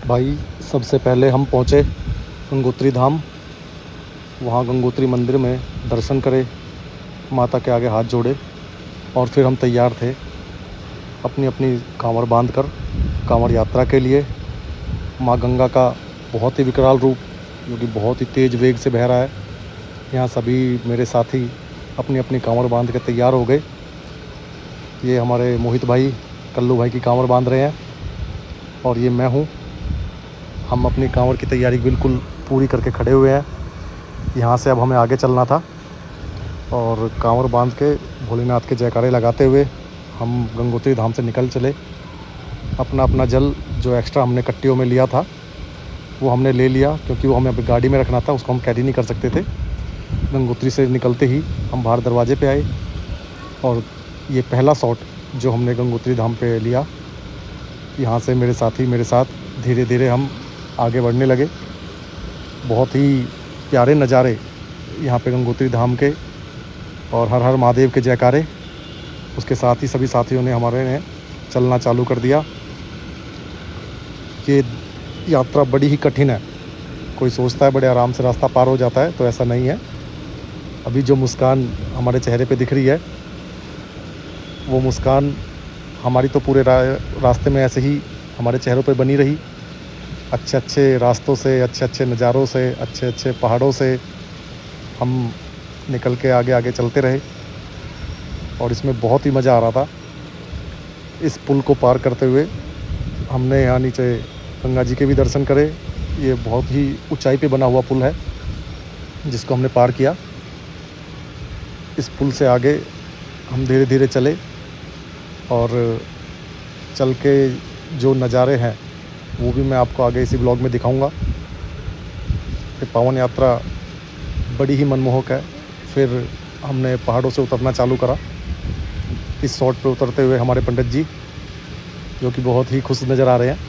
भाई सबसे पहले हम पहुँचे गंगोत्री धाम। वहाँ गंगोत्री मंदिर में दर्शन करे, माता के आगे हाथ जोड़े और फिर हम तैयार थे अपनी अपनी कांवड़ बांध कर कांवड़ यात्रा के लिए। माँ गंगा का बहुत ही विकराल रूप जो कि बहुत ही तेज़ वेग से बह रहा है। यहाँ सभी मेरे साथी अपनी अपनी कांवड़ बांध के तैयार हो गए। ये हमारे मोहित भाई, कल्लू भाई की कांवड़ बांध रहे हैं और ये मैं हूँ। हम अपनी कांवड़ की तैयारी बिल्कुल पूरी करके खड़े हुए हैं। यहाँ से अब हमें आगे चलना था और कांवड़ बांध के भोलेनाथ के जयकारे लगाते हुए हम गंगोत्री धाम से निकल चले। अपना अपना जल जो एक्स्ट्रा हमने कट्टियों में लिया था वो हमने ले लिया, क्योंकि वो हमें अपनी गाड़ी में रखना था, उसको हम कैरी नहीं कर सकते थे। गंगोत्री से निकलते ही हम बाहर दरवाजे पे आए और ये पहला शॉट जो हमने गंगोत्री धाम पे लिया। यहाँ से मेरे साथी मेरे साथ धीरे धीरे हम आगे बढ़ने लगे। बहुत ही प्यारे नज़ारे यहाँ पे गंगोत्री धाम के और हर हर महादेव के जयकारे। उसके साथ ही सभी साथियों ने हमारे ने चलना चालू कर दिया। ये यात्रा बड़ी ही कठिन है। कोई सोचता है बड़े आराम से रास्ता पार हो जाता है, तो ऐसा नहीं है। अभी जो मुस्कान हमारे चेहरे पे दिख रही है वो मुस्कान हमारी तो पूरे रास्ते में ऐसे ही हमारे चेहरों पे बनी रही। अच्छे अच्छे रास्तों से, अच्छे अच्छे नज़ारों से, अच्छे अच्छे पहाड़ों से हम निकल के आगे आगे चलते रहे और इसमें बहुत ही मज़ा आ रहा था। इस पुल को पार करते हुए हमने यहाँ नीचे गंगा जी के भी दर्शन करे। ये बहुत ही ऊंचाई पे बना हुआ पुल है जिसको हमने पार किया। इस पुल से आगे हम धीरे धीरे चले और चल के जो नज़ारे हैं वो भी मैं आपको आगे इसी ब्लॉग में दिखाऊंगा। ये पावन यात्रा बड़ी ही मनमोहक है। फिर हमने पहाड़ों से उतरना चालू करा। इस शॉट पे उतरते हुए हमारे पंडित जी जो कि बहुत ही खुश नज़र आ रहे हैं।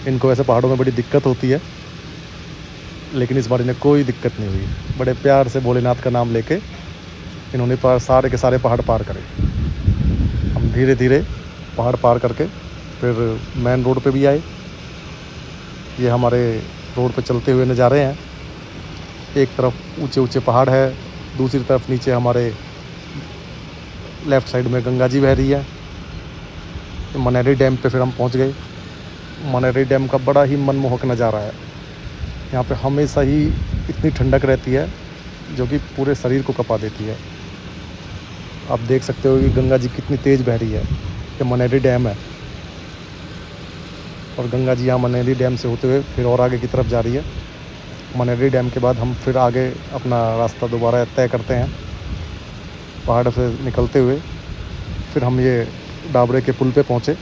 इनको ऐसे पहाड़ों में बड़ी दिक्कत होती है, लेकिन इस बार इन्हें कोई दिक्कत नहीं हुई। बड़े प्यार से भोलेनाथ का नाम लेके इन्होंने सारे के सारे पहाड़ पार करे। हम धीरे धीरे पहाड़ पार करके फिर मेन रोड पे भी आए। ये हमारे रोड पे चलते हुए नज़ारे हैं। एक तरफ ऊंचे ऊंचे पहाड़ है, दूसरी तरफ नीचे हमारे लेफ़्ट साइड में गंगा जी बह रही है। मनेरी डैम पे फिर हम पहुंच गए। मनेरी डैम का बड़ा ही मनमोहक नज़ारा है। यहाँ पे हमेशा ही इतनी ठंडक रहती है जो कि पूरे शरीर को कपा देती है। आप देख सकते हो कि गंगा जी कितनी तेज़ बह रही है। ये मनेरी डैम है और गंगा जी यहाँ मनेरी डैम से होते हुए फिर और आगे की तरफ जा रही है। मनेरी डैम के बाद हम फिर आगे अपना रास्ता दोबारा तय करते हैं पहाड़ से निकलते हुए। फिर हम ये डाबरे के पुल पे पहुँचे।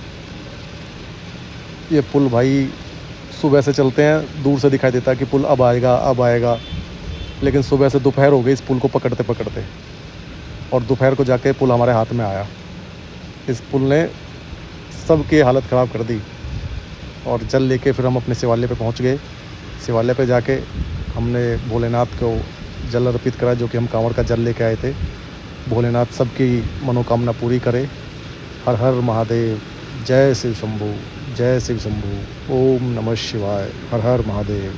ये पुल भाई सुबह से चलते हैं, दूर से दिखाई देता है कि पुल अब आएगा अब आएगा, लेकिन सुबह से दोपहर हो गई इस पुल को पकड़ते पकड़ते और दोपहर को जाके पुल हमारे हाथ में आया। इस पुल ने सबकी हालत ख़राब कर दी और जल लेके फिर हम अपने शिवालय पे पहुंच गए। शिवालय पे जाके हमने भोलेनाथ को जल अर्पित करा, जो कि हम कांवड़ का जल लेके आए थे। भोलेनाथ सबकी मनोकामना पूरी करे। हर हर महादेव, जय शिव शंभू, जय शिव शंभू, ओम नमः शिवाय, हर हर महादेव।